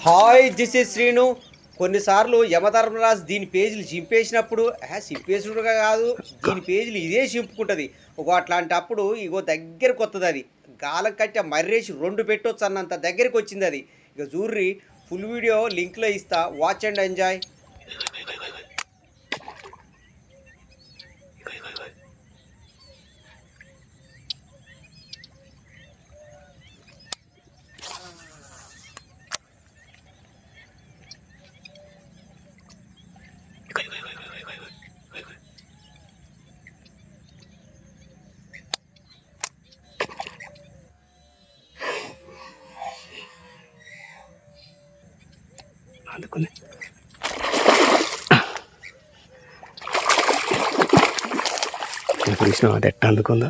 Hi this is Srinu. కొన్నిసార్లు యమధర్మరాజు దీని పేజీలు చింపేసినప్పుడు చింపేసుడుగా కాదు, దీని పేజీలు ఇదే చింపుకుంటుంది. అట్లాంటప్పుడు ఇగో దగ్గరకు వస్తుంది అది. గాలం కట్టే మర్రేసి 2 పెట్టొచ్చు అన్నంత దగ్గరికి వచ్చింది అది. ఇక చూర్రి, ఫుల్ వీడియో లింక్లో ఇస్తా, వాచ్ అండ్ ఎంజాయ్. అందుకుని కృష్ణ అది ఎట్ట అందుకుందో.